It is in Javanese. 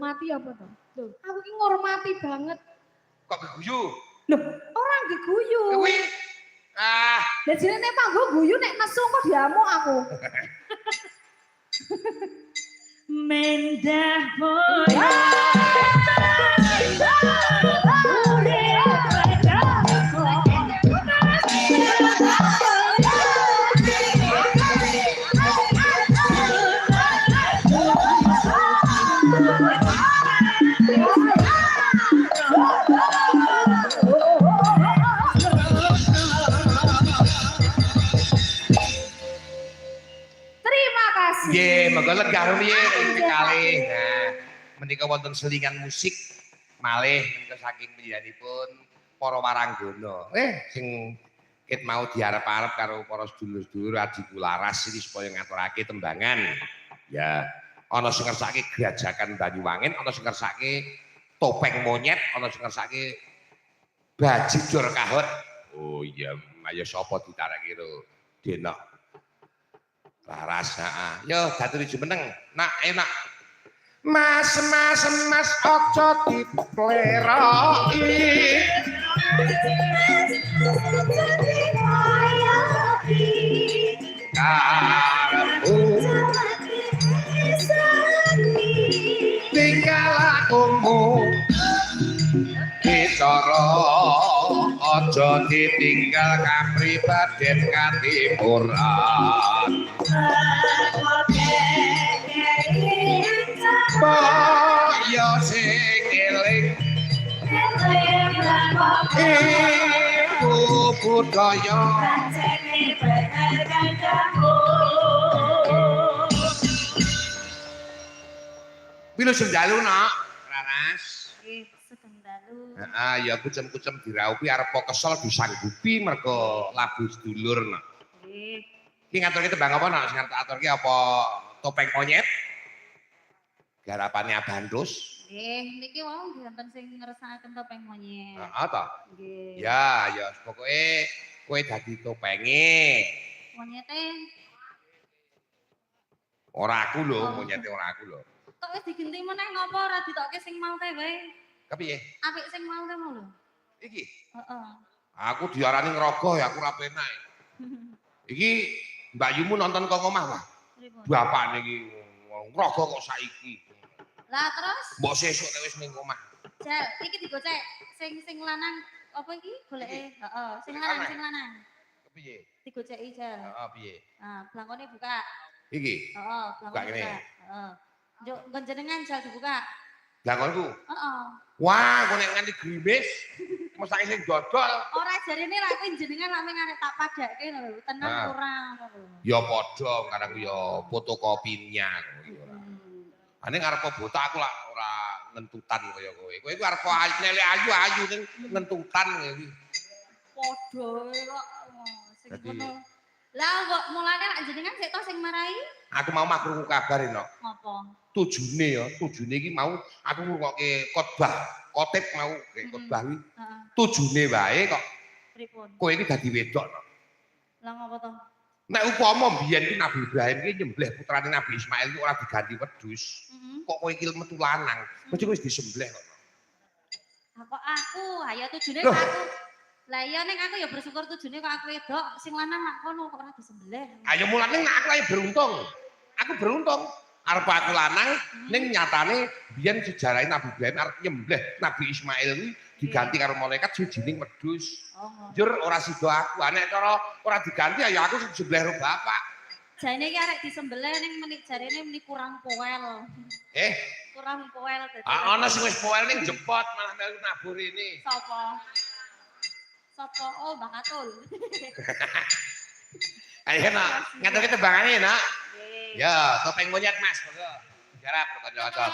dihormati apa to? Loh, aku ki ngormati banget. Kok geguyu? Loh, orang geguyu. Kuwi ah, lah jenenge panggo guyu nek nesu kok diamuk aku. Mendah boyo. nggih, monggo legah piye kalih. Nah, menika wonten selingan musik malih menika saking panjenenganipun para waranggana. Sing ket mau diarep-arep karo para sedulur-sedulur adiku laras iki supaya ngaturake tembangan. Ya, ana sing ngersake grajakan Banyuwangen, ana sing ngersake topeng monyet, ana sing ngersake baji jor kahut. Oh iya, ayo sapa ditarake ro Denok. Laras, yo daturi jumeneng. Nak, ayo nak. Mas ojo dipleroki. Karepku tinggal akumu bicara ojo ditinggal kapribaden katimuran. Boyo sing eling iku budaya Pilo sing dalu nak Raras nggih sedeng dalu heeh ya kucem-kucem diraupi arep kesel disanggupi mergo labu sedulur nak nggih iki ngaturke tembang apa nak sing aturke apa topeng monyet garapane Abandus nggih niki wau wonten sing ngersakaken topeng monyet heeh ta nggih ya ya pokoke kowe dadi topenge monyete ora aku lho monyete ora aku lho kok wis digenti meneh ngopo ora ditokke sing mau teh wae kepiye apik sing mau teh mau lho iki heeh aku diarani ngerogoh ya aku ra penak iki Mbak Yumu nonton kok omah Pak bapakne iki ngerogoh kok saiki lah terus mbok sesuk nek wis ning omah Jal iki digocek sing lanang apa iki goleke heeh sing lanang kepiye digoceki Jal heeh piye nah blangkone buka iki heeh blangkone buka heeh njuk nggon jenengan Jal dibuka blangkonku heeh wah kok nek nganti grimis mesake sing dodol ora jarene lak kowe jenengan lak meng arek tak padake lho tenan kurang ngono ya padha kadang ya fotokopinya ane ngarep botak aku lak ora ngentutan kaya kowe kowe iku arep nele ayu ning ngentutan iki padha kok sing ngono lah kok mulane lak jenengan sik to sing marahi aku mau krungu kabar eno ngopo tujune iki mau aku ngrungokke khotbah mau khotbah kuwi tujune wae kok pripun kowe iki dadi wedok lah ngopo to nek upama mbiyen iki Nabi Ibrahim iki nyembelih putrane Nabi Ismail iki ora diganti wedhus kok kowe iki metu lanang mesti wis disembelih kok kok aku ayo tujune kok aku lah iya ning aku ya bersyukur tujune kok aku wedok sing lanang mak kono kok ora disembelih ayo mulane nek aku aku beruntung arep aku lanang ning nyatane biyen sejarahe Nabi Ibrahim arep nyembelih Nabi Ismail kuwi diganti karo malaikat sijining wedhus. Njur ora sida aku. Nek cara ora diganti ya aku sing disembelih karo bapak. Jane iki arek disembelih ning menik jarene meni kurang poel. Kurang poel dadi. Ana sing wis poel ning jepot malah melu nabur ini. Sapa? Sapa? Oh, Mbak Katul. Ayo nak, ngaturke tembangane nak. Ya, topeng monyet Mas, monggo. Garap kanca-kanca.